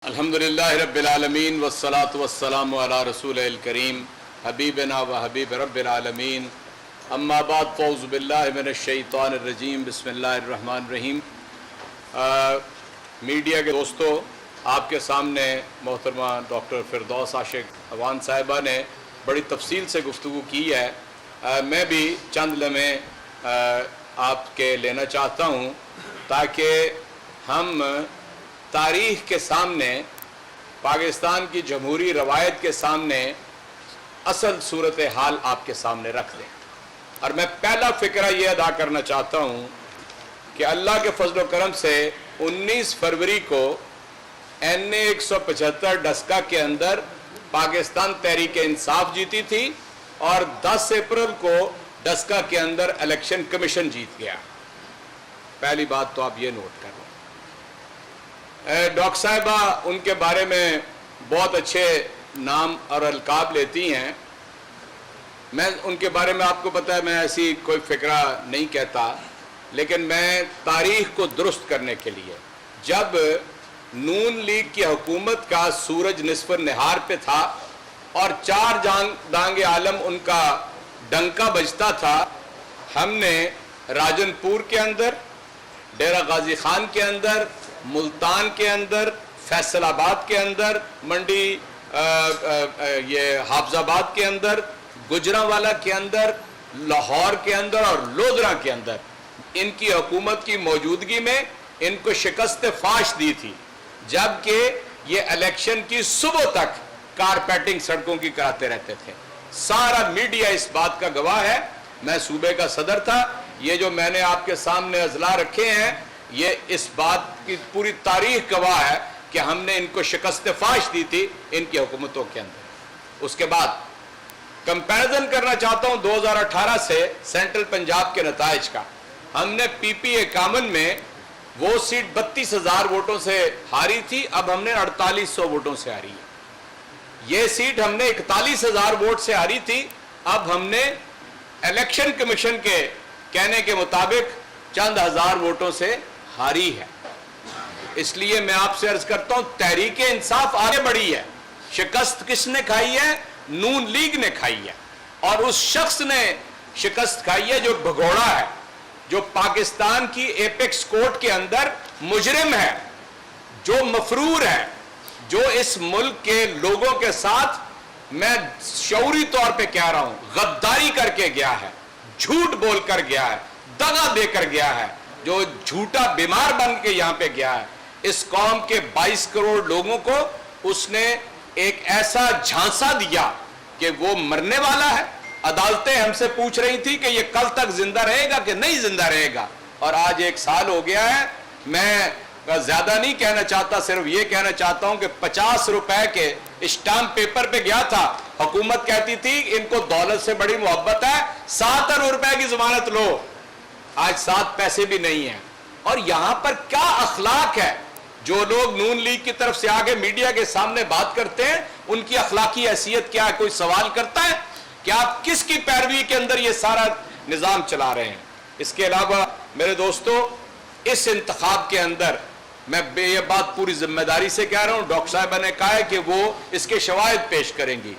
अल्हम्दुलिल्लाहि रब्बिल आलमीन वस्सलातु वस्सलामु अला रसूलिल करीम हबीबना व हबीब रब्बिल आलमीन अम्मा बाद फ़ौज़ु बिल्लाहि मिनश शैतानिर रजीम बिस्मिल्लाहिर रहमानिर रहीम। मीडिया के दोस्तों, आपके सामने मोहतरमा डॉक्टर फिरदौस आशिक अवान साहिबा ने बड़ी तफसील से गुफ्तगू की है। मैं भी चंद लम्हे आपके लेना चाहता हूँ ताकि हम तारीख़ के सामने, पाकिस्तान की जमहूरी रवायत के सामने असल सूरत हाल आपके सामने रख दें। और मैं पहला फ़िक्रा ये अदा करना चाहता हूँ कि अल्लाह के फजल करम से 19 फरवरी को NA 175 डस्का के अंदर पाकिस्तान तहरीक इंसाफ जीती थी और 10 अप्रैल को डस्का के अंदर इलेक्शन कमीशन जीत गया। पहली बात तो आप ये नोट कर लें। डॉक्टर साहिबा उनके बारे में बहुत अच्छे नाम और अलकाब लेती हैं। मैं उनके बारे में, आपको पता है, मैं ऐसी कोई फ़िक्रा नहीं कहता, लेकिन मैं तारीख़ को दुरुस्त करने के लिए, जब नून लीग की हुकूमत का सूरज निस्फ़ नहार पे था और चार दांगे आलम उनका डंका बजता था, हमने राजनपुर के अंदर, डेरा गाजी खान के अंदर, मुल्तान के अंदर, फैसलाबाद के अंदर, मंडी ये हाफजाबाद के अंदर, गुजरांवाला के अंदर, लाहौर के अंदर और लोधरा के अंदर इनकी हुकूमत की मौजूदगी में इनको शिकस्त फाश दी थी, जबकि ये इलेक्शन की सुबह तक कारपेटिंग सड़कों की कराते रहते थे। सारा मीडिया इस बात का गवाह है। मैं सूबे का सदर था। ये जो मैंने आपके सामने अजला रखे हैं, ये इस बात की पूरी तारीख गवाह है कि हमने इनको शिकस्त फाश दी थी इनकी हुकूमतों के अंदर। उसके बाद कंपैरिजन करना चाहता हूं 2018 से सेंट्रल पंजाब के नताइज का। हमने PPA कामन में वो सीट 32,000 वोटों से हारी थी, अब हमने 4800 वोटों से हारी है। ये सीट हमने 41,000 वोट से हारी थी, अब हमने इलेक्शन कमीशन के कहने के मुताबिक चंद हजार वोटों से हारी है। इसलिए मैं आपसे अर्ज करता हूं, तहरीक इंसाफ आगे बढ़ी है। शिकस्त किसने खाई है? नून लीग ने खाई है, और उस शख्स ने शिकस्त खाई है जो भगोड़ा है, जो पाकिस्तान की एपेक्स कोर्ट के अंदर मुजरिम है, जो मफरूर है, जो इस मुल्क के लोगों के साथ, मैं शऊरी तौर पे कह रहा हूं, गद्दारी करके गया है, झूठ बोलकर गया है, दगा देकर गया है, जो झूठा बीमार बन के यहां पे गया है। इस कौम के 22 करोड़ लोगों को उसने एक ऐसा झांसा दिया कि वो मरने वाला है। अदालतें हमसे पूछ रही थी कि ये कल तक जिंदा रहेगा कि नहीं जिंदा रहेगा, और आज 1 साल हो गया है। मैं ज्यादा नहीं कहना चाहता, सिर्फ ये कहना चाहता हूं कि 50 रुपए के स्टाम्प पेपर पे गया था। हुकूमत कहती थी इनको दौलत से बड़ी मोहब्बत है, 7 अरब रुपए की जमानत लो। आज 7 पैसे भी नहीं है। और यहां पर क्या अखलाक है? जो लोग नून लीग की तरफ से आगे मीडिया के सामने बात करते हैं, उनकी अखलाकी हैसियत क्या है? कोई सवाल करता है कि आप किसकी पैरवी के अंदर ये सारा निजाम चला रहे हैं? इसके अलावा मेरे दोस्तों, इस इंतखाब के अंदर मैं ये बात पूरी जिम्मेदारी से कह रहा हूं, डॉक्टर साहबा ने कहा है कि वो इसके शवाहिद पेश करेंगी।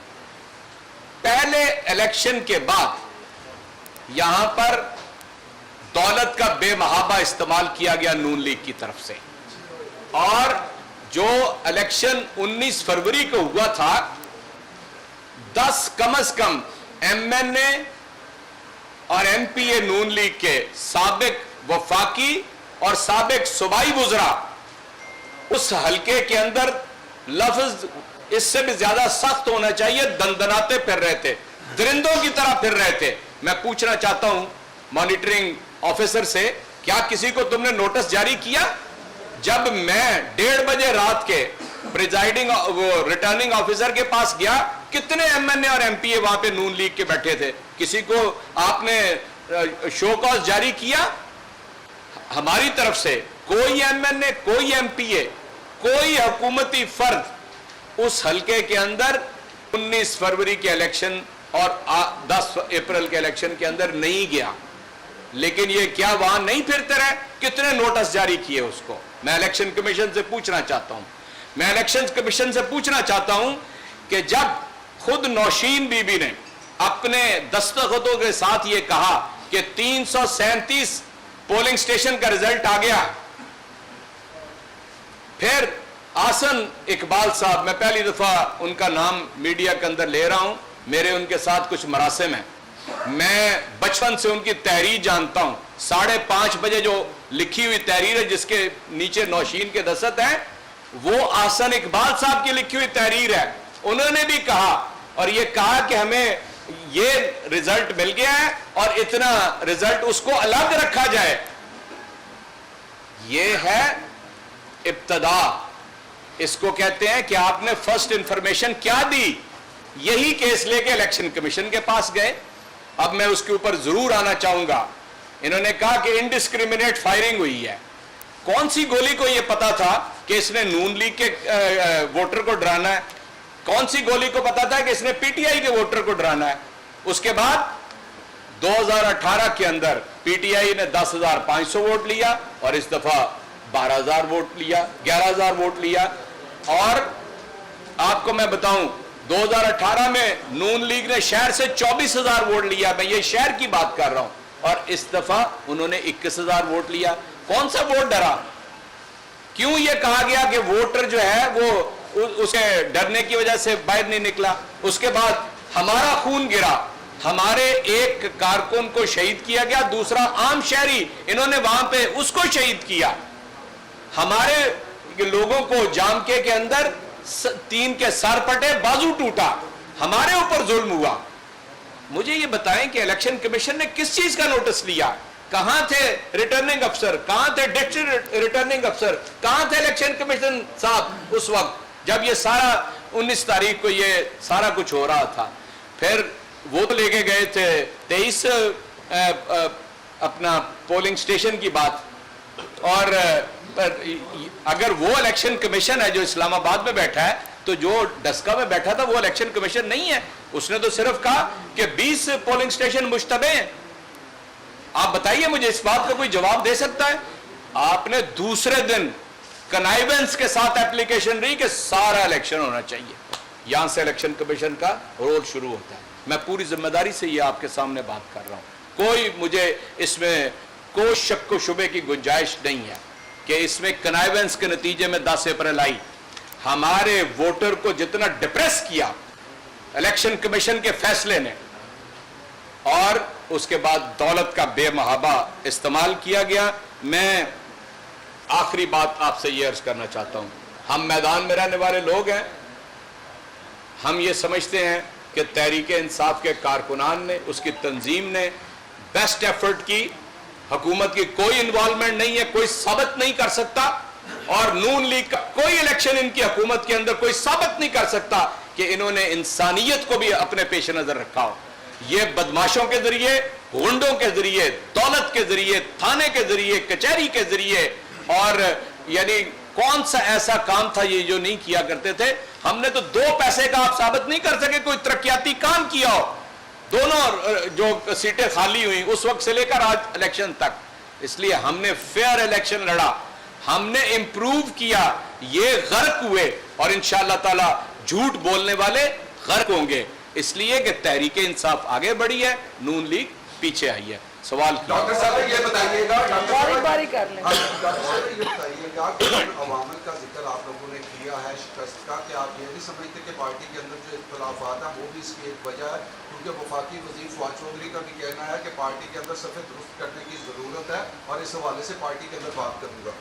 पहले इलेक्शन के बाद यहां पर दौलत का बेमहाबा इस्तेमाल किया गया नून लीग की तरफ से, और जो इलेक्शन 19 फरवरी को हुआ था, 10 कम से कम MNA और MPA नून लीग के साबिक वफाकी और साबिक सूबाई वुज़रा उस हलके के अंदर, लफ्ज इससे भी ज्यादा सख्त होना चाहिए, दंदनाते फिर रहे थे, दरिंदों की तरह फिर रहे थे। मैं पूछना चाहता हूं मॉनिटरिंग ऑफिसर से, क्या किसी को तुमने नोटिस जारी किया? जब मैं 1:30 बजे रात के प्रिजाइडिंग रिटर्निंग ऑफिसर के पास गया, कितने MNA और MPA वहां पे नून लीग के बैठे थे? किसी को आपने शो कॉज जारी किया? हमारी तरफ से कोई MNA, कोई MPA, कोई हुकूमती फर्द उस हलके के अंदर 19 फरवरी के इलेक्शन और 10 अप्रैल के इलेक्शन के अंदर नहीं गया। लेकिन ये क्या वहां नहीं फिरते रहे? कितने नोटिस जारी किए उसको? मैं इलेक्शन कमीशन से पूछना चाहता हूं। میں الیکشن کمیشن سے پوچھنا چاہتا ہوں کہ جب خود نوشین بی بی نے اپنے دستخطوں کے ساتھ یہ کہا کہ 337 پولنگ سٹیشن کا رزلٹ آ گیا، پھر آسن اقبال صاحب، میں پہلی دفعہ ان کا نام میڈیا کے اندر لے رہا ہوں، میرے ان کے ساتھ کچھ مراسم ہیں، میں بچپن سے ان کی تحریر جانتا ہوں، 5:30 بجے جو لکھی ہوئی تحریر ہے جس کے نیچے نوشین کے دستخط ہیں، وہ آسن اقبال صاحب کی لکھی ہوئی تحریر ہے۔ انہوں نے بھی کہا، اور یہ کہا کہ ہمیں یہ رزلٹ مل گیا ہے اور اتنا رزلٹ اس کو الگ رکھا جائے۔ یہ ہے ابتدا، اس کو کہتے ہیں کہ آپ نے فرسٹ انفارمیشن کیا دی۔ یہی کیس لے کے الیکشن کمیشن کے پاس گئے۔ اب میں اس کے اوپر ضرور آنا چاہوں گا۔ انہوں نے کہا کہ انڈسکریمنیٹ فائرنگ ہوئی ہے۔ کون سی گولی کو یہ پتا تھا کہ اس نے نون لیگ کے ووٹر کو ڈرانا ہے؟ کون سی گولی کو پتا تھا کہ اس نے پی ٹی آئی کے ووٹر کو ڈرانا ہے؟ اس کے بعد 2018 کے اندر پی ٹی آئی نے 10,500 ووٹ لیا اور اس دفعہ 12,000 ووٹ لیا، 11,000 ووٹ لیا۔ اور آپ کو میں بتاؤں 2018 میں نون لیگ نے شہر سے 24,000 ووٹ لیا، میں یہ شہر کی بات کر رہا ہوں، اور اس دفعہ انہوں نے 21,000 ووٹ لیا۔ کون سا ووٹ ڈرا؟ کیوں یہ کہا گیا کہ ووٹر جو ہے وہ اسے ڈرنے کی وجہ سے باہر نہیں نکلا؟ اس کے بعد ہمارا خون گرا، ہمارے ایک کارکن کو شہید کیا گیا، دوسرا عام شہری، انہوں نے وہاں پہ اس کو شہید کیا۔ ہمارے لوگوں کو جام کے اندر 3 کے سر پٹے، بازو ٹوٹا، ہمارے اوپر ظلم ہوا۔ مجھے یہ بتائیں کہ الیکشن کمیشن نے کس چیز کا نوٹس لیا؟ کہاں تھے ریٹرننگ افسر؟ کہاں تھے ڈسٹرکٹ ریٹرننگ افسر؟ کہاں تھے الیکشن کمیشن صاحب اس وقت جب یہ سارا 19 تاریخ کو یہ سارا کچھ ہو رہا تھا؟ پھر وہ لے کے گئے تھے 23 اپنا پولنگ سٹیشن کی بات، اور اگر وہ الیکشن کمیشن ہے جو اسلام آباد میں بیٹھا ہے تو جو ڈسکا میں بیٹھا تھا وہ الیکشن کمیشن نہیں ہے۔ اس نے تو صرف کہا کہ 20 پولنگ سٹیشن مشتبہ ہیں۔ آپ بتائیے مجھے اس بات کا کوئی جواب دے سکتا ہے؟ آپ نے دوسرے دن کنائیونس کے ساتھ اپلیکیشن رہی کہ سارا الیکشن ہونا چاہیے۔ یہاں سے الیکشن کمیشن کا رول شروع ہوتا ہے۔ میں پوری ذمہ داری سے یہ آپ کے سامنے بات کر رہا ہوں، کوئی مجھے اس میں کوئی شک و شبے کی گنجائش نہیں ہے کہ اس میں کنائیونس کے نتیجے میں 10 اپریل آئی۔ ہمارے ووٹر کو جتنا ڈپریس کیا الیکشن کمیشن کے فیصلے نے، اور اس کے بعد دولت کا بے محابہ استعمال کیا گیا۔ میں آخری بات آپ سے یہ عرض کرنا چاہتا ہوں، ہم میدان میں رہنے والے لوگ ہیں، ہم یہ سمجھتے ہیں کہ تحریک انصاف کے کارکنان نے، اس کی تنظیم نے بیسٹ ایفرٹ کی، حکومت کی کوئی انوالومنٹ نہیں ہے، کوئی ثابت نہیں کر سکتا، اور نون لیگ کا کوئی الیکشن ان کی حکومت کے اندر کوئی ثابت نہیں کر سکتا کہ انہوں نے انسانیت کو بھی اپنے پیش نظر رکھا ہو۔ یہ بدماشوں کے ذریعے، غنڈوں کے ذریعے، دولت کے ذریعے، تھانے کے ذریعے، کچہری کے ذریعے، اور یعنی کون سا ایسا کام تھا یہ جو نہیں کیا کرتے تھے؟ ہم نے تو 2 پیسے کا آپ ثابت نہیں کر سکے کوئی ترقیاتی کام کیا ہو۔ دونوں جو سیٹیں خالی ہوئی اس وقت سے لے کر آج الیکشن تک، اس لیے ہم نے فیئر الیکشن لڑا، ہم نے امپروو کیا، یہ غرق ہوئے، اور انشاءاللہ تعالی جھوٹ بولنے والے غرق ہوں گے، اس لیے کہ تحریک انصاف آگے بڑھی ہے، نون لیگ پیچھے آئی ہے۔ سوال کیا؟ ڈاکٹر صاحب یہ بتائیے گا، باری کر لیں۔ ڈاکٹر صاحب یہ بتائیے گا کہ عوامل کا ذکر آپ لوگوں نے کیا ہے شکست کا، کہ آپ یہ نہیں سمجھتے کہ پارٹی کے اندر جو اختلافات ہیں وہ بھی اس کی ایک وجہ ہے؟ کیونکہ وفاقی وزیر فواد چودھری کا بھی کہنا ہے کہ پارٹی کے اندر صفیں درست کرنے کی ضرورت ہے، اور اس حوالے سے پارٹی کے اندر بات کروں گا۔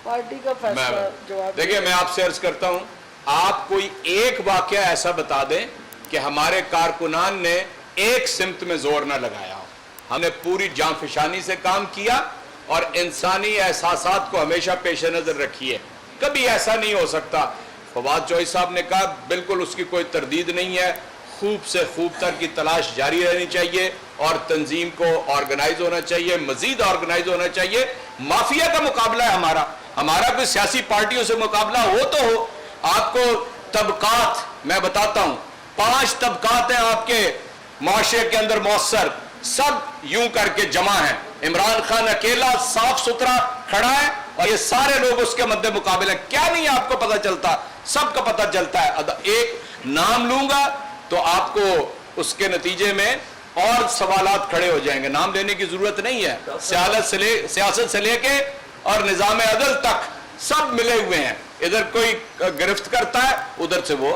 پارٹی کا فیصلہ جواب دیکھیے، میں آپ سے عرض کرتا ہوں، آپ کوئی ایک واقعہ ایسا بتا دیں کہ ہمارے کارکنان نے ایک سمت میں زور نہ لگایا ہو۔ ہم نے پوری جان فشانی سے کام کیا اور انسانی احساسات کو ہمیشہ پیش نظر رکھی ہے، کبھی ایسا نہیں ہو سکتا۔ فواد چوہدری صاحب نے کہا بالکل اس کی کوئی تردید نہیں ہے، خوب سے خوب تر کی تلاش جاری رہنی چاہیے، اور تنظیم کو آرگنائز ہونا چاہیے، مزید آرگنائز ہونا چاہیے۔ مافیا کا مقابلہ ہے ہمارا کوئی سیاسی پارٹیوں سے مقابلہ ہو تو ہو۔ آپ کو طبقات میں بتاتا ہوں، 5 طبقات ہیں آپ کے معاشرے کے اندر مؤثر، سب یوں کر کے جمع ہیں۔ عمران خان اکیلا صاف ستھرا کھڑا ہے اور یہ سارے لوگ اس کے مد مقابل ہیں۔ کیا نہیں آپ کو پتہ چلتا सब का पता चलता है। एक नाम लूंगा तो आपको उसके नतीजे में और सवालात खड़े हो जाएंगे। नाम लेने की जरूरत नहीं है। सियासत से लेके और निजाम अदल तक सब मिले हुए हैं। इधर कोई गिरफ्त करता है, उधर से वो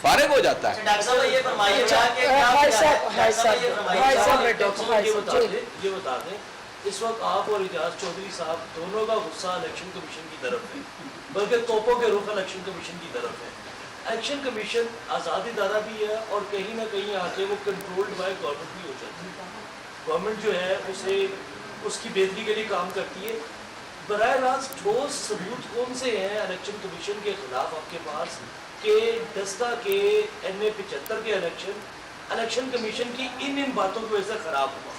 फारिग हो जाता है। डॉक्टर साहब ये फरमाइए ये बता दें, इस वक्त आप और इजाज चौधरी साहब दोनों का गुस्सा इलेक्शन कमीशन की तरफ है, बल्कि तोपों के रुख इलेक्शन कमीशन की तरफ है। इलेक्शन कमीशन आज़ादी दारा भी है और कहीं ना कहीं आके वो कंट्रोल्ड बाय गवर्नमेंट भी हो जाती है। गवर्नमेंट जो है उसे उसकी बेहतरी के लिए काम करती है। बराह रास्त ठोस सबूत कौन से हैं इलेक्शन कमीशन के खिलाफ आपके पास कि दस्ता के NA 75 के इलेक्शन कमीशन की इन बातों की वजह से खराब हुआ?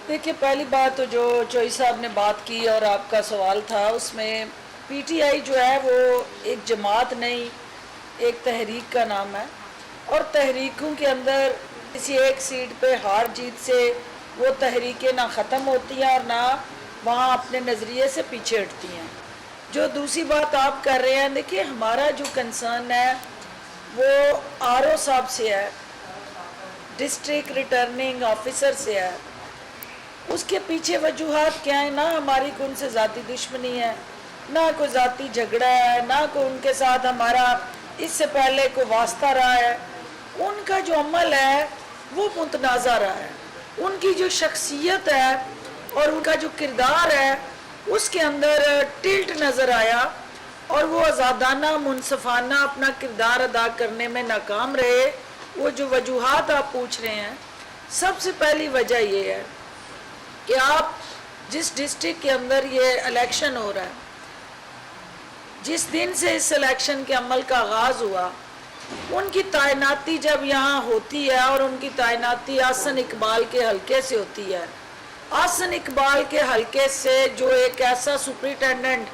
देखिए, पहली बात तो जो चोई साहब ने बात की और आपका सवाल था, उसमें PTI जो है वो एक जमात नहीं, एक तहरीक का नाम है। और तहरीकों के अंदर किसी एक सीट पे हार जीत से वो तहरीकें ना ख़त्म होती हैं और ना वहाँ अपने नज़रिए से पीछे हटती हैं। जो दूसरी बात आप कर रहे हैं, देखिए हमारा जो कंसर्न है वो RO साहब से है, डिस्ट्रिक्ट रिटर्निंग ऑफिसर से है। उसके पीछे वजूहात क्या है? ना हमारी कोई उनसे ज़ाती दुश्मनी है, ना कोई ज़ाती झगड़ा है, ना कोई उनके साथ हमारा इससे पहले कोई वास्ता रहा है। उनका जो अमल है वो मुतनाज़ा रहा है। उनकी जो शख्सियत है और उनका जो किरदार है उसके अंदर टिल्ट नज़र आया और वो आज़ादाना मुनसफ़ाना अपना किरदार अदा करने में नाकाम रहे। वो जो वजूहात आप पूछ रहे हैं, सबसे पहली वजह ये है कि आप जिस डिस्ट्रिक्ट के अंदर ये इलेक्शन हो रहा है, जिस दिन से इस इलेक्शन के अमल का आगाज़ हुआ, उनकी तैनाती जब यहाँ होती है और उनकी तैनाती आसन इकबाल के हलके से होती है। आसन इकबाल के हलके से जो एक ऐसा सुपरिटेंडेंट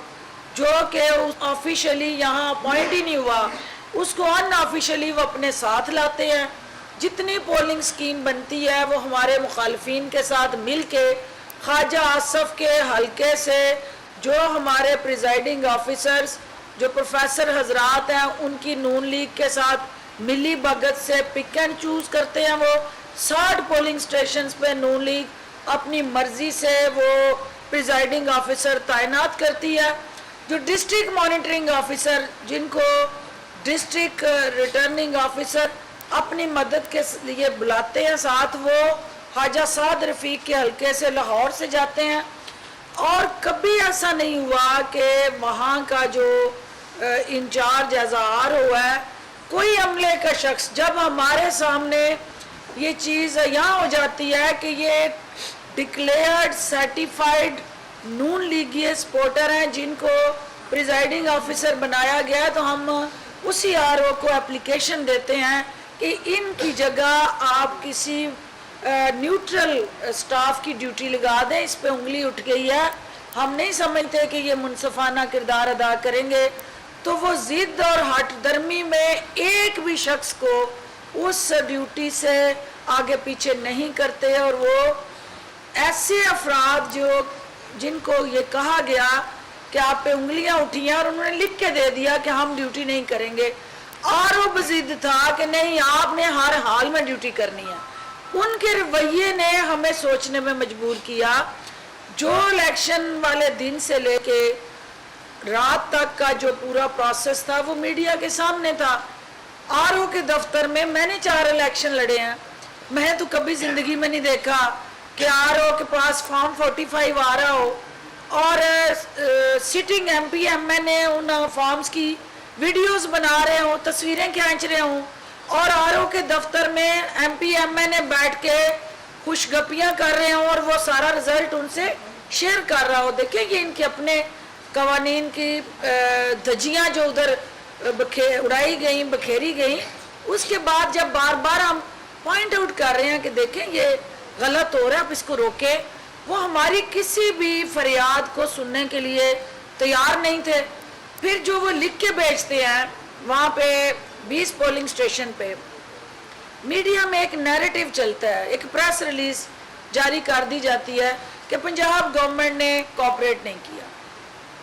जो कि ऑफिशियली यहाँ अपॉइंट ही नहीं हुआ, उसको अनऑफिशियली वो अपने साथ लाते हैं। जितनी पोलिंग स्कीम बनती है वो हमारे मुखालफिन के साथ मिल के ख्वाजा आसफ के हलके से जो हमारे प्रिजाइडिंग ऑफिसर्स जो प्रोफेसर हजरात हैं उनकी नून लीग के साथ मिली भगत से पिक एंड चूज़ करते हैं। वो 60 पोलिंग स्टेशंस पे नून लीग अपनी मर्जी से वो प्रिजाइडिंग ऑफिसर तैनात करती है। जो डिस्ट्रिक्ट मॉनिटरिंग ऑफिसर, जिनको डिस्ट्रिक्ट रिटर्निंग ऑफिसर अपनी मदद के लिए बुलाते हैं साथ, वो ख्वाजा साद रफ़ीक के हलके से लाहौर से जाते हैं। और कभी ऐसा नहीं हुआ कि वहाँ का जो इंचार्ज एज़ार हुआ है कोई अमले का शख्स, जब हमारे सामने ये चीज़ यहाँ हो जाती है कि ये डिक्लेयर्ड सर्टिफाइड नून लीगी सपोर्टर हैं जिनको प्रिजाइडिंग ऑफिसर बनाया गया, तो हम उसी RO को एप्लीकेशन देते हैं कि इनकी जगह आप किसी न्यूट्रल स्टाफ की ड्यूटी लगा दें। इस पे उंगली उठ गई है, हम नहीं समझते कि ये मुनसफाना किरदार अदा करेंगे। तो वो ज़िद और हट दर्मी में एक भी शख्स को उस ड्यूटी से आगे पीछे नहीं करते। और वो ऐसे अफराद जिनको ये कहा गया कि आप पे उंगलियां उठी हैं और उन्होंने लिख के दे दिया कि हम ड्यूटी नहीं करेंगे, और वो बज़िद था कि नहीं आपने हर हाल में ड्यूटी करनी है। उनके रवैये ने हमें सोचने में मजबूर किया। जो इलेक्शन वाले दिन से लेके रात तक का जो पूरा प्रोसेस था वो मीडिया के सामने था। RO के दफ्तर में मैंने 4 इलेक्शन लड़े हैं। मैं तो कभी ज़िंदगी में नहीं देखा कि RO के पास फॉर्म 45 आ रहा हो और सिटिंग MP MNA उन फॉर्म्स की वीडियोस बना रहे हों, तस्वीरें खींच रहे हों, और RO के दफ्तर में MP MNA बैठ के खुशगपियाँ कर रहे हों और वो सारा रिजल्ट उनसे शेयर कर रहा हो। देखिए ये इनके अपने कवानीन की धज्जियाँ जो उधर उड़ाई गई, बखेरी गई, उसके बाद जब बार बार हम पॉइंट आउट कर रहे हैं कि देखें ये गलत हो रहा है, आप इसको रोकें, वो हमारी किसी भी फरियाद को सुनने के लिए तैयार नहीं थे। फिर जो वो लिख के भेजते हैं वहाँ पे 20 पोलिंग स्टेशन पे मीडिया में एक नैरेटिव चलता है, एक प्रेस रिलीज जारी कर दी जाती है कि पंजाब गवर्नमेंट ने कोऑपरेट नहीं किया।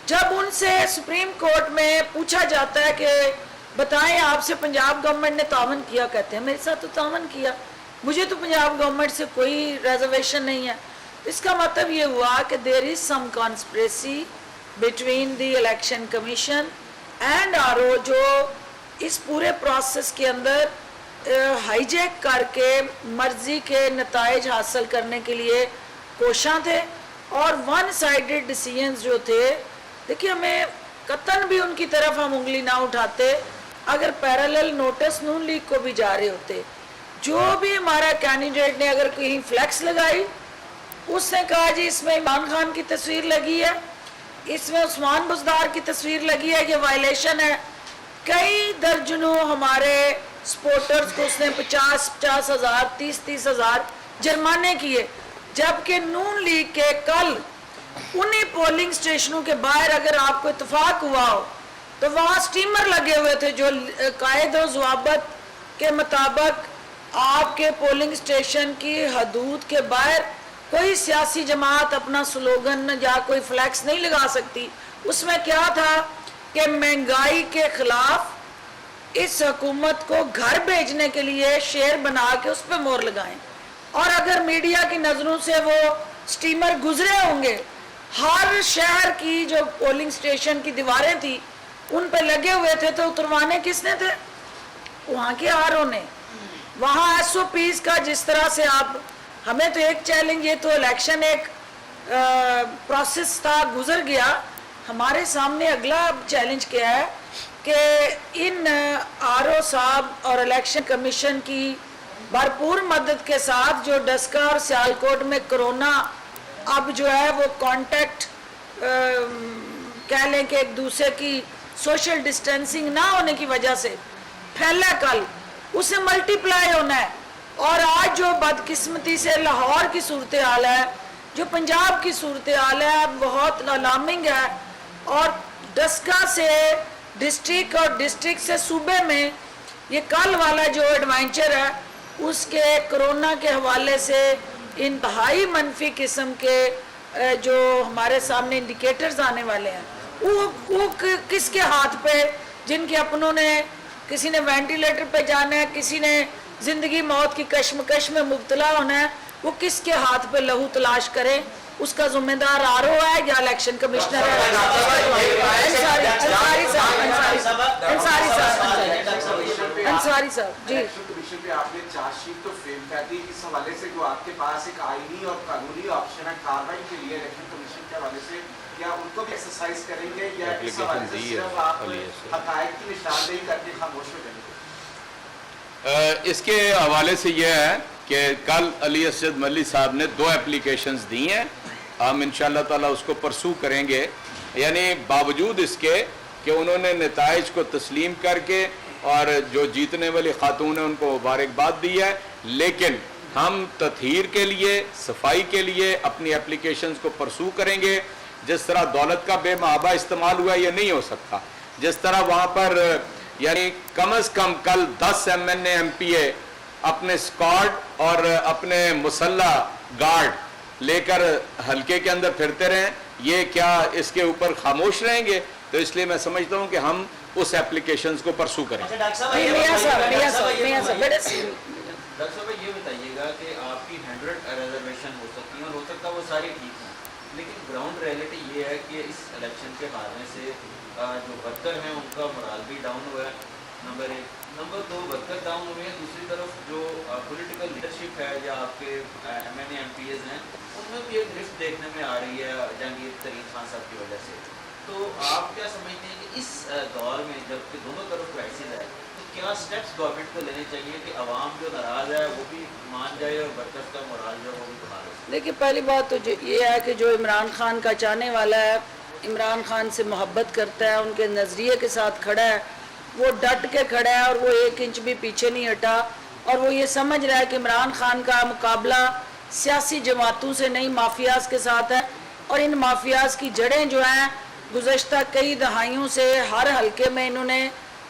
जब उनसे सुप्रीम कोर्ट में पूछा जाता है कि बताएं आपसे पंजाब गवर्नमेंट ने तावन किया, कहते हैं मेरे साथ तो तावन किया, मुझे तो पंजाब गवर्नमेंट से कोई रिजर्वेशन नहीं है। इसका मतलब ये हुआ कि there is some conspiracy between the election commission and RO, जो इस पूरे प्रोसेस के अंदर हाईजैक करके मर्जी के नताइज हासिल करने के लिए कोशां थे, और वन साइडेड डिसीजंस जो थे। देखिए, हमें कतन भी उनकी तरफ हम उंगली ना उठाते अगर पैरेलल नोटिस नून लीग को भी जा रहे होते। जो भी हमारा कैंडिडेट ने अगर कहीं फ्लैक्स लगाई, उसने कहा जी इसमें इमरान खान की तस्वीर लगी है, इसमें उस्मान बुज़दार की तस्वीर लगी है, ये वायलेशन है। कई दर्जनों हमारे सपोर्टर्स को उसने 50-50 हज़ार 30-30 हज़ार जुर्माने किए, जबकि नून लीग के कल उन्हीं पोलिंग स्टेशनों के बाहर अगर आपको इत्तेफाक हुआ हो तो वहाँ स्टीमर लगे हुए थे जो कायदे और ज़वाबत के मुताबिक आपके पोलिंग स्टेशन की हदूद के बाहर कोई सियासी जमात अपना स्लोगन या कोई फ्लैक्स नहीं लगा सकती। उसमें क्या था कि महंगाई के खिलाफ इस हुकूमत को घर भेजने के लिए शेर बना के उस पर मोहर लगाएं, और अगर मीडिया की नज़रों से वो स्टीमर गुजरे होंगे, हर शहर की जो पोलिंग स्टेशन की दीवारें थी उन पे लगे हुए थे, तो उतरवाने किसने थे? वहाँ के आरओ ने। वहाँ एसओपीज का जिस तरह से आप, हमें तो एक चैलेंज, ये तो इलेक्शन एक प्रोसेस था, गुजर गया। हमारे सामने अगला चैलेंज क्या है कि इन आरओ साहब और इलेक्शन कमीशन की भरपूर मदद के साथ जो डस्का और सियालकोट में कोरोना अब जो है वो कांटेक्ट कह लें कि एक दूसरे की सोशल डिस्टेंसिंग ना होने की वजह से फैला, कल उसे मल्टीप्लाई होना है। और आज जो बदकिस्मती से लाहौर की सूरत हाल है, जो पंजाब की सूरत हाल है, बहुत अलार्मिंग है। और डस्का से डिस्ट्रिक्ट और डिस्ट्रिक्ट से सूबे में ये कल वाला जो एडवेंचर है, उसके कोरोना के हवाले से इंतहाई मनफी किस्म के जो हमारे सामने इंडिकेटर्स आने वाले हैं, वो किसके हाथ पे, जिनके अपनों ने, किसी ने वेंटिलेटर पे जाना है, किसी ने जिंदगी मौत की कश्मकश में मुब्तला होना है, वो किसके हाथ पे लहू तलाश करे, उसका जिम्मेदार आरओ है या इलेक्शन कमिश्नर है? अंसारी साहब जी। कमीशन पे आपने चार्जशीट तो फ्रेम कर दी, इस हवाले से जो आपके पास एक आईनी और कानूनी ऑप्शन है कार्रवाई के लिए इलेक्शन कमीशन के हवाले से, क्या उनको भी एक्सरसाइज करेंगे या इस हवाले से सिर्फ आप हक़ाइक़ की निशानदेही करके खामोश हो जाएंगे? इसके हवाले से यह है कि कल अली असद मल्ली साहब ने 2 एप्लीकेशंस दी हैं, हम इंशाअल्लाह ताला उसको परसू करेंगे। यानी बावजूद इसके कि उन्होंने नताइज को तस्लीम करके और जो जीतने वाली खातून है उनको मुबारकबाद दी है, लेकिन हम तत्हीर के लिए, सफाई के लिए अपनी एप्लीकेशंस को परसू करेंगे। जिस तरह दौलत का बेमहाबा इस्तेमाल हुआ, ये नहीं हो सकता। जिस तरह वहाँ पर यानी कम अज़ कम कल 10 MNA MPA अपने स्क्वाड और अपने मुसल्ला गार्ड लेकर हल्के के अंदर फिरते रहे, ये क्या इसके ऊपर खामोश रहेंगे? तो इसलिए मैं समझता हूँ कि हम उस एप्लीकेशंस को परसू करें। डॉक्टर साहब ये बताइएगा कि आपकी 100 रिजर्वेशन हो सकती है और हो सकता है वो सारी ठीक हैं, लेकिन ग्राउंड रियलिटी ये है कि इस इलेक्शन के हारने से जो वर्कर हैं उनका मोराल भी डाउन हुआ है, नंबर 1। नंबर 2, वर्कर डाउन हुए हैं, दूसरी तरफ जो पॉलिटिकल लीडरशिप है या आपके MNA MPs हैं, उनमें भी एक ड्रिफ्ट देखने में आ रही है जहांगीर तरीन खान साहब की वजह से। तो आप क्या समझते हैं कि इस दौर में जबकि दोनों तरफ क्राइसिस है, तो क्या स्टेप्स गवर्नमेंट को लेने चाहिए कि आवाम जो नाराज़ है वो भी मान जाए और वर्कर्स का मोराल जो है वो भी बहाल हो? देखिए, पहली बात तो ये है कि जो इमरान खान का चाहने वाला है, इमरान खान से मोहब्बत करता है, उनके नज़रिए के साथ खड़ा है, वो डट के खड़ा है और वो 1 इंच भी पीछे नहीं हटा, और वो ये समझ रहा है कि इमरान खान का मुकाबला सियासी जमातों से नहीं, माफियाज के साथ है। और इन माफियाज की जड़ें जो हैं गुज़श्ता कई दहाइयों से हर हलके में इन्होंने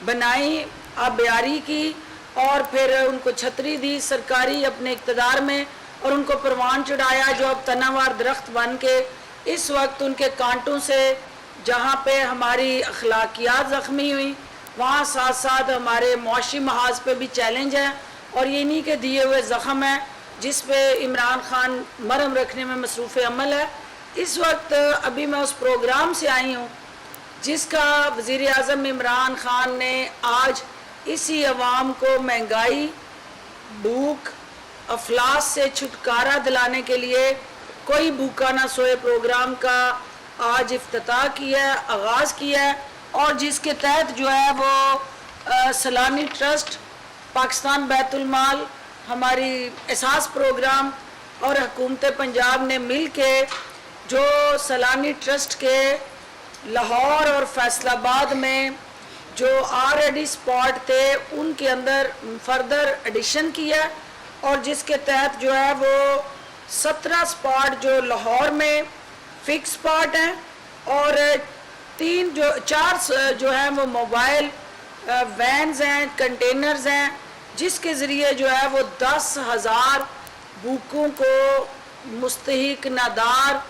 बनाई, आबियारी की और फिर उनको छतरी दी सरकारी अपने इक़्तिदार में, और उनको परवान चढ़ाया जो अब तनावार दरख्त बन के इस वक्त उनके कांटों से जहाँ पे हमारी अखलाकियात ज़ख्मी हुई, वहाँ साथ साथ हमारे मुआशी महाज पे भी चैलेंज है और ये इन्हीं के दिए हुए ज़ख्म है जिस पे इमरान खान मरहम रखने में मसरूफ़ अमल है। इस वक्त अभी मैं उस प्रोग्राम से आई हूँ जिसका वज़ीर आज़म इमरान खान ने आज इसी अवाम को महंगाई, भूख, अफलास से छुटकारा दिलाने के लिए कोई भूखा ना सोए प्रोग्राम का आज इफ्तिताह किया है, आगाज़ किया है और जिसके तहत जो है वो सलानी ट्रस्ट, पाकिस्तान बैतुल माल, हमारी एहसास प्रोग्राम और हुकूमत पंजाब ने मिल के जो सलानी ट्रस्ट के लाहौर और फैसलाबाद में जो ऑलरेडी स्पॉट थे उनके अंदर फर्दर एडिशन किया और जिसके तहत जो है वो 17 स्पॉट जो लाहौर में फिक्स स्पॉट हैं और 4 जो है वो मोबाइल वैन्स हैं, कंटेनर्स हैं, जिसके ज़रिए जो है वो 10,000 भूखों को मुस्तहिक नादार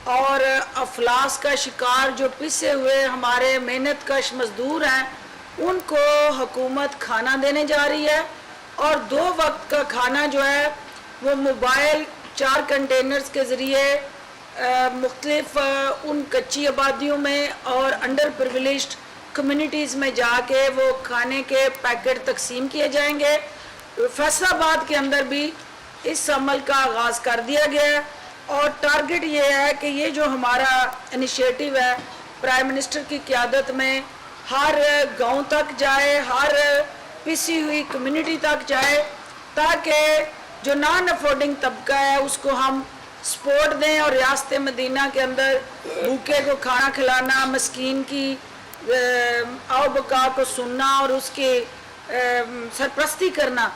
और अफलास का शिकार जो पिसे हुए हमारे मेहनत कश मज़दूर हैं उनको हुकूमत खाना देने जा रही है और 2 वक्त का खाना जो है वो मोबाइल 4 कंटेनर्स के ज़रिए मुख्तलिफ उन कच्ची आबादियों में और अंडर प्रिविलेज्ड कम्युनिटीज़ में जाके वो खाने के पैकेट तकसीम किए जाएंगे। फैसलाबाद के अंदर भी इस अमल का आगाज़ कर दिया गया है और टारगेट ये है कि ये जो हमारा इनिशिएटिव है प्राइम मिनिस्टर की क़यादत में हर गांव तक जाए, हर पिसी हुई कम्युनिटी तक जाए ताकि जो नॉन अफोर्डिंग तबका है उसको हम सपोर्ट दें और रियासत मदीना के अंदर भूखे को खाना खिलाना, मस्कीन की आओ बका को सुनना और उसकी सरपरस्ती करना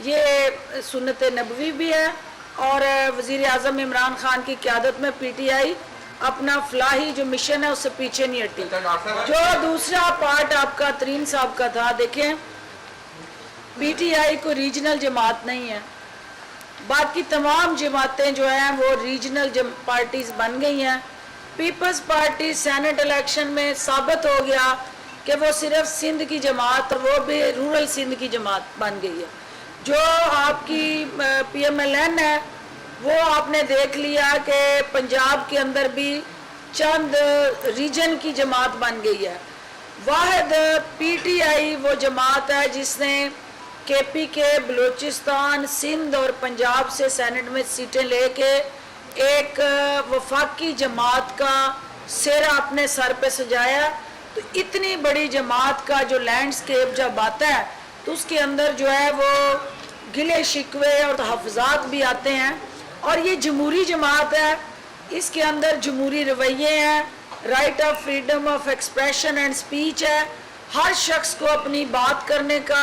ये सुन्नत नबवी भी है और वज़ीर आज़म इमरान खान की क़यादत में पीटीआई अपना फलाही जो मिशन है उससे पीछे नहीं हटी। जो दूसरा पार्ट आपका तरीन साहब का था, देखें पीटीआई को रीजनल जमात नहीं है, बाकी तमाम जमातें जो हैं वो रीजनल पार्टीज़ बन गई हैं। पीपल्स पार्टी सेनेट इलेक्शन में साबित हो गया कि वो सिर्फ सिंध की जमात, वो भी रूरल सिंध की जमात बन गई है। जो आपकी PMLN है वो आपने देख लिया कि पंजाब के अंदर भी चंद रीजन की जमात बन गई है। वाहिद PTI वो जमात है जिसने KPK, बलूचिस्तान, सिंध और पंजाब से सेनेट में सीटें लेके एक वफाकी जमात का सेरा अपने सर पे सजाया। तो इतनी बड़ी जमात का जो लैंडस्केप जब आता है तो उसके अंदर जो है वो गिले शिकवे और तहफ़्फ़ुज़ात भी आते हैं और ये जमहूरी जमात है, इसके अंदर जमहूरी रवैये हैं, right of freedom of expression and speech है, हर शख्स को अपनी बात करने का,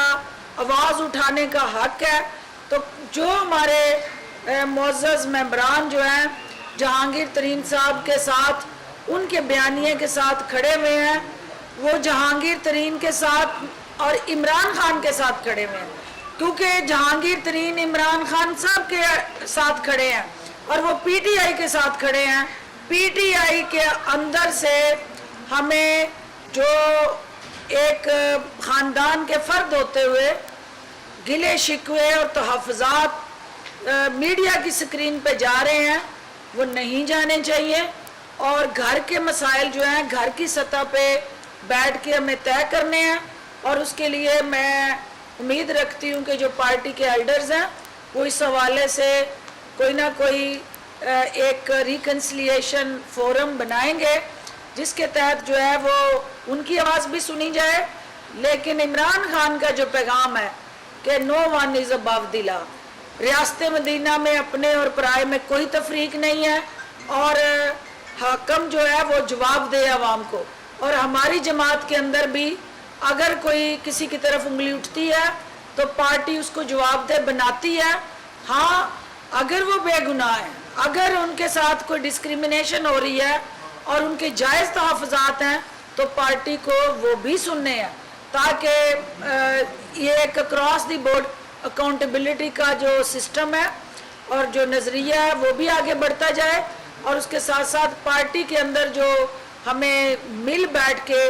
आवाज़ उठाने का हक है। तो जो हमारे मुअज़्ज़ज़ मेंबरान जो हैं जहांगीर तरीन साहब के साथ उनके बयानिए के साथ खड़े हुए हैं, वो जहांगीर तरीन के साथ और इमरान खान के साथ खड़े हुए हैं क्योंकि जहांगीर तरीन इमरान खान साहब के साथ खड़े हैं और वो PTI के साथ खड़े हैं। PTI के अंदर से हमें जो एक ख़ानदान के फ़र्द होते हुए गिले शिकवे और तहफ़्फ़ुज़ात मीडिया की स्क्रीन पे जा रहे हैं वो नहीं जाने चाहिए और घर के मसाइल जो हैं घर की सतह पे बैठ के हमें तय करने हैं और उसके लिए मैं उम्मीद रखती हूँ कि जो पार्टी के एल्डर्स हैं वो इस हवाले से कोई ना कोई एक रिकन्सिलिएशन फोरम बनाएंगे जिसके तहत जो है वो उनकी आवाज़ भी सुनी जाए। लेकिन इमरान खान का जो पैगाम है कि no one is above the law, रियासत मदीना में अपने और पराए में कोई तफरीक नहीं है और हाकम जो है वो जवाब दे आवाम को। और हमारी जमात के अंदर भी अगर कोई किसी की तरफ उंगली उठती है तो पार्टी उसको जवाबदेह बनाती है। हाँ, अगर वो बेगुनाह है, अगर उनके साथ कोई डिस्क्रिमिनेशन हो रही है और उनके जायज़ तहफ़्फ़ुज़ात हैं तो पार्टी को वो भी सुनने हैं ताकि ये एक क्रॉस द बोर्ड अकाउंटेबिलिटी का जो सिस्टम है और जो नज़रिया है वो भी आगे बढ़ता जाए और उसके साथ साथ पार्टी के अंदर जो हमें मिल बैठ के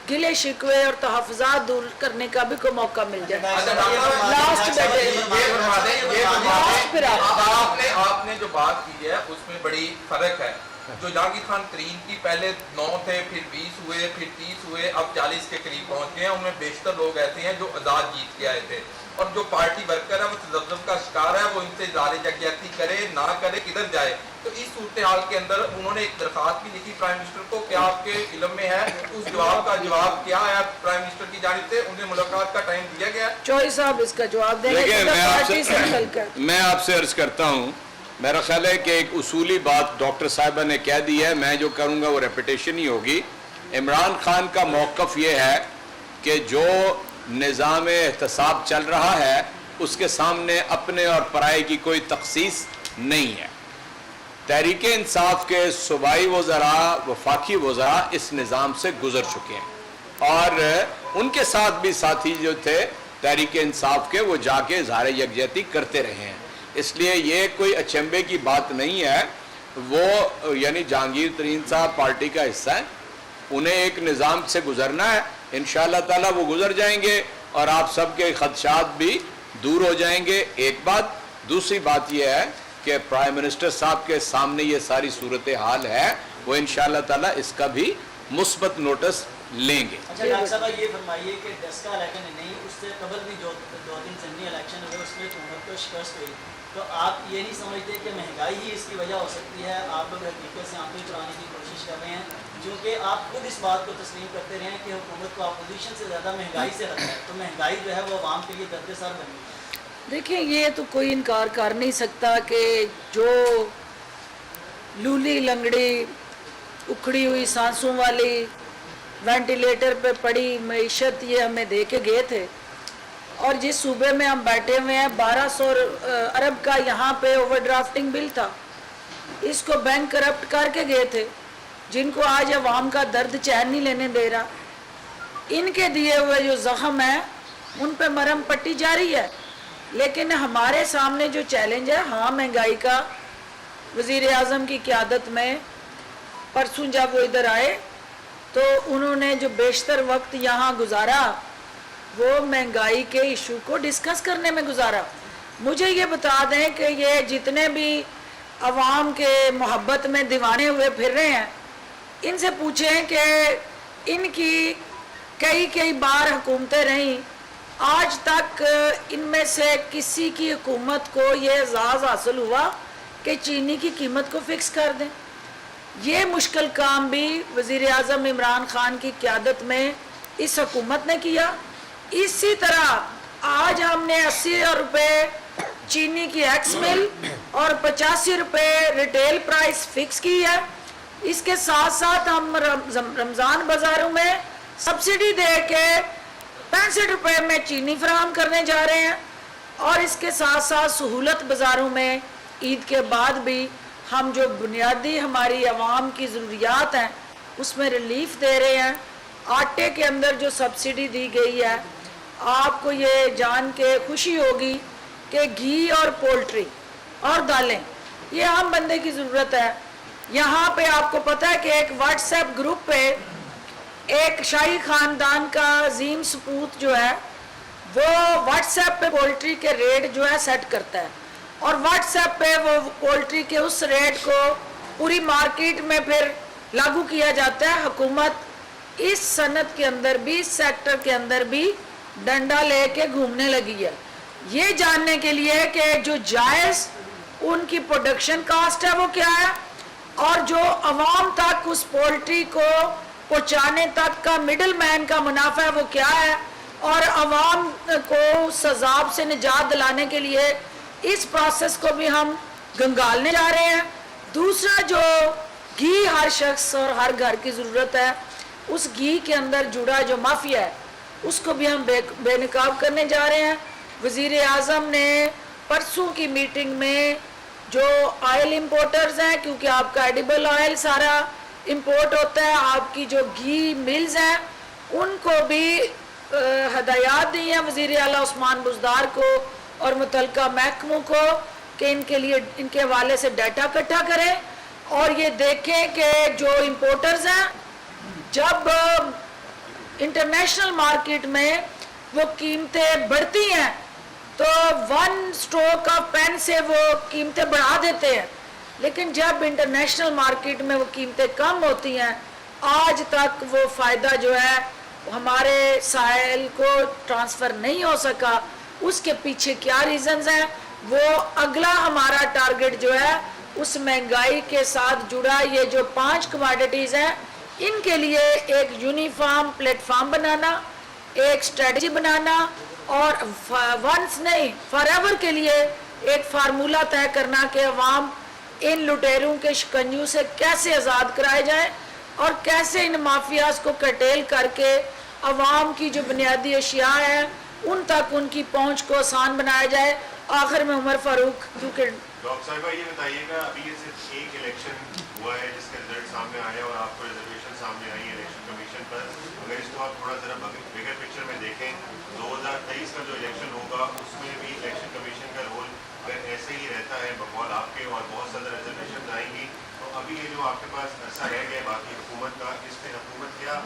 गिले शिकवे और तहफ़्फ़ुज़ात दूर करने का भी कोई मौका मिल जाए। लास्ट फिर आपने जो बात की है उसमें बड़ी फर्क है। जो जहांगीर खान तरीन की पहले 9 थे, फिर 20 हुए, फिर 30 हुए, अब 40 के करीब पहुंच गए हैं। उनमें बेशतर लोग ऐसे हैं जो आज़ाद जीत के आए थे, और जो पार्टी वर्कर है वो तज़ब्ज़ुब का शिकार है। वो इनसे इज़हार यकजहती करे ना करे, किधर जाए। तो इस सूरत हाल के अंदर उन्होंने एक दरख्वास्त भी लिखी प्राइम मिनिस्टर को, क्या आपके इल्म में है उस जवाब का जवाब क्या है प्राइम मिनिस्टर की जानिब से? उन्हें मुलाकात का टाइम दिया गया? चौधरी साहब इसका जवाब देंगे। मैं आपसे अर्ज करता हूँ, मेरा ख्याल है कि एक उसूली बात डॉक्टर साहिबा ने कह दी है, मैं जो करूँगा वो रेपिटेशन ही होगी। इमरान खान का मौक़िफ़ ये है कि जो निज़ाम एहतसाब चल रहा है उसके सामने अपने और पराये की कोई तखसीस नहीं है। तहरीक इंसाफ के सूबाई वज़रा, वफाकी वज़रा इस निज़ाम से गुज़र चुके हैं, और उनके साथ भी साथी जो थे तहरीक इंसाफ के, वो जाके इज़हार यकजहती करते रहे हैं। इसलिए ये कोई अचंभे की बात नहीं है। वो यानी जहांगीर तरीन साहब पार्टी का हिस्सा है, उन्हें एक निज़ाम से गुज़रना है, इंशाअल्लाह ताला वो गुज़र जाएंगे और आप सबके खदशात भी दूर हो जाएंगे। एक बात। दूसरी बात यह है कि प्राइम मिनिस्टर साहब के सामने ये सारी सूरत हाल है, वो इंशाअल्लाह ताला इसका भी मुस्बत नोटिस लेंगे। अच्छा डॉक्टर साहब ये फरमाइए कि 10 का इलेक्शन नहीं, उससे कबल भी जो 2-3 ज़मीनी इलेक्शन हुए उसमें हुकूमत को शिकस्त हुई, तो आप ये नहीं समझते कि महंगाई ही इसकी वजह हो सकती है? आप लोग हकीकत से आंखें चुराने की कोशिश कर रहे हैं, क्योंकि आप खुद इस बात को तस्लीम करते रहे हैं कि हुकूमत को अपोजिशन से ज़्यादा महंगाई से लगता है, तो महंगाई जो है वो आवाम के लिए दर्द-ए-सर बनी है। देखिए, ये तो कोई इनकार कर नहीं सकता कि जो लूली लंगड़ी, उखड़ी हुई सांसों वाली, वेंटिलेटर पे पड़ी मईशत ये हमें दे के गए थे, और जिस सूबे में हम बैठे हुए हैं 1200 अरब का यहाँ पे ओवरड्राफ्टिंग बिल था, इसको बैंक करप्ट करके गए थे, जिनको आज अवाम का दर्द चैन नहीं लेने दे रहा। इनके दिए हुए जो ज़ख्म है उन पे मरहम पट्टी जारी है। लेकिन हमारे सामने जो चैलेंज है, हाँ महंगाई का, वज़ीर आज़म की क़यादत में परसों जब वो इधर आए तो उन्होंने जो बेशतर वक्त यहाँ गुजारा वो महंगाई के इशू को डिस्कस करने में गुजारा। मुझे ये बता दें कि ये जितने भी अवाम के मोहब्बत में दीवाने हुए फिर रहे हैं, इनसे पूछें कि इनकी कई बार हुकूमतें रहीं, आज तक इनमें से किसी की हुकूमत को ये एजाज़ हासिल हुआ कि चीनी की कीमत को फिक्स कर दें? ये मुश्किल काम भी वज़ीर आज़म इमरान खान की क़यादत में इस हुकूमत ने किया। इसी तरह आज हमने 80 रुपये चीनी की एक्स मिल और 85 रुपये रिटेल प्राइस फिक्स की है। इसके साथ साथ हम रमज़ान बाज़ारों में सब्सिडी दे के 65 रुपये में चीनी फराहम करने जा रहे हैं, और इसके साथ साथ सहूलत बाज़ारों में ईद के बाद भी हम जो बुनियादी हमारी आवाम की ज़रूरियात हैं उसमें रिलीफ दे रहे हैं। आटे के अंदर जो सब्सिडी दी गई है, आपको ये जान के खुशी होगी कि घी और पोल्ट्री और दालें ये आम बंदे की ज़रूरत है। यहाँ पे आपको पता है कि एक व्हाट्सएप ग्रुप पे एक शाही ख़ानदान का अजीम सपूत जो है वो व्हाट्सएप पे पोल्ट्री के रेट जो है सेट करता है, और व्हाट्सएप पे वो पोल्ट्री के उस रेट को पूरी मार्केट में फिर लागू किया जाता है। हुकूमत इस सनत के अंदर भी, इस सेक्टर के अंदर भी डंडा लेके घूमने लगी है, ये जानने के लिए कि जो जायज़ उनकी प्रोडक्शन कास्ट है वो क्या है, और जो अवाम तक उस पोल्ट्री को पहुँचाने तक का मिडल मैन का मुनाफा है वो क्या है, और अवाम को सजाब से निजात दिलाने के लिए इस प्रोसेस को भी हम गंगालने जा रहे हैं। दूसरा, जो घी हर शख्स और हर घर की ज़रूरत है, उस घी के अंदर जुड़ा जो माफिया है उसको भी हम बेनकाब करने जा रहे हैं। वज़ीर आज़म ने परसों की मीटिंग में जो ऑयल इंपोर्टर्स हैं, क्योंकि आपका एडिबल ऑयल सारा इंपोर्ट होता है, आपकी जो घी मिल्स हैं उनको भी हदायत दी हैं वज़ीर आला उस्मान बुज़दार को और मुतलका महकमों को कि इनके लिए इनके हवाले से डाटा इकट्ठा करें और ये देखें कि जो इंपोर्टर्स हैं जब इंटरनेशनल मार्केट में वो कीमतें बढ़ती हैं तो वन स्ट्रोक ऑफ पेन से वो कीमतें बढ़ा देते हैं, लेकिन जब इंटरनेशनल मार्केट में वो कीमतें कम होती हैं, आज तक वो फ़ायदा जो है हमारे साहिल को ट्रांसफ़र नहीं हो सका। उसके पीछे क्या रीज़न्स हैं, वो अगला हमारा टारगेट जो है उस महंगाई के साथ जुड़ा ये जो 5 कमोडिटीज़ हैं, इनके लिए एक यूनिफॉर्म प्लेटफॉर्म बनाना, एक स्ट्रेटजी बनाना और वंस नहीं फॉरएवर के लिए एक फार्मूला तय करना कि अवाम इन लुटेरों के शिकंजों से कैसे आज़ाद कराए जाए और कैसे इन माफियाज को कटेल करके अवाम की जो बुनियादी अशिया है उन तक उनकी पहुंच को आसान बनाया जाए। आखिर में उमर फारूक, क्योंकि डॉक्टर साहिबा ये बताइएगा, अभी ये सिर्फ एक इलेक्शन हुआ है जिसके रिजल्ट सामने आए और आपको रिजर्वेशन सामने आई है इलेक्शन कमीशन पर, अगर इसको आप थोड़ा ज़रा बिगर पिक्चर में देखें, 2023 का जो इलेक्शन होगा उसमें भी इलेक्शन कमीशन का रोल अगर ऐसे ही रहता है बकौल आपके और बहुत ज़्यादा रिजर्वेशन आएंगी, तो अभी ये जो आपके पास ऐसा रह गया बाकी हुकूमत का, इसमें हुकूमत क्या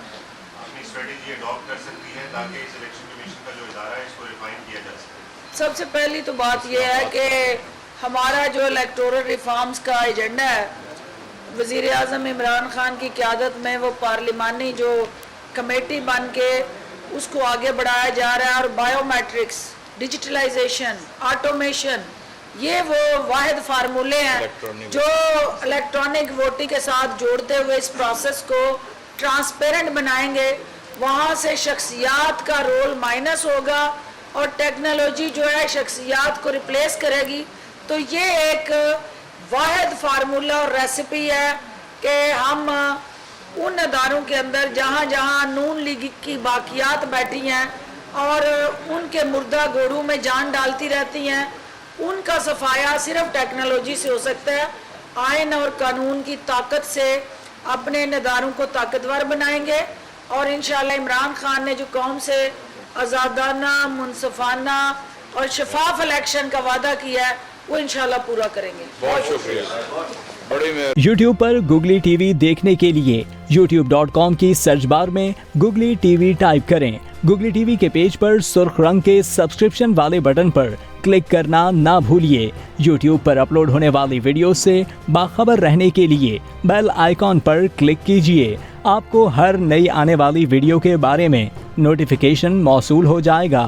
अपनी स्ट्रेटेजी अडॉप्ट कर सकती है ताकि इस इलेक्शन कमीशन का जो इदारा है इसको रिफाइन किया जा सके? सबसे पहली तो बात यह है कि हमारा जो इलेक्टोरल रिफॉर्म्स का एजेंडा है, वज़ीर आज़म इमरान खान की क़यादत में वो पार्लिमानी जो कमेटी बन के उसको आगे बढ़ाया जा रहा है और बायोमेट्रिक्स, डिजिटलाइजेशन, ऑटोमेशन, ये वो वाहिद फार्मूले हैं जो इलेक्ट्रॉनिक वोटिंग के साथ जोड़ते हुए इस प्रोसेस को ट्रांसपेरेंट बनाएंगे। वहाँ से शख्सियात का रोल माइनस होगा और टेक्नोलॉजी जो है शख्सियात को रिप्लेस करेगी। तो ये एक वाहिद फार्मूला और रेसिपी है कि हम उन अदारों के अंदर जहाँ जहाँ नून लीग की बाकियात बैठी हैं और उनके मुर्दा घोड़ों में जान डालती रहती हैं, उनका सफाया सिर्फ टेक्नोलॉजी से हो सकता है। आइन और कानून की ताकत से अपने इन अदारों को ताकतवर बनाएंगे और इंशाअल्लाह इमरान खान ने जो कौम से आज़ादाना, मुनसफाना और शफाफ इलेक्शन का वादा किया है वो इंशाअल्लाह पूरा करेंगे। बहुत शुक्रिया, बड़ी मेहरबानी। YouTube पर Googly TV देखने के लिए youtube.com की सर्च बार में Googly TV टाइप करें। Googly TV के पेज पर सुर्ख रंग के सब्सक्रिप्शन वाले बटन पर क्लिक करना ना भूलिए। YouTube पर अपलोड होने वाली वीडियो से बाखबर रहने के लिए बेल आइकॉन पर क्लिक कीजिए। आपको हर नई आने वाली वीडियो के बारे में नोटिफिकेशन मौसूल हो जाएगा।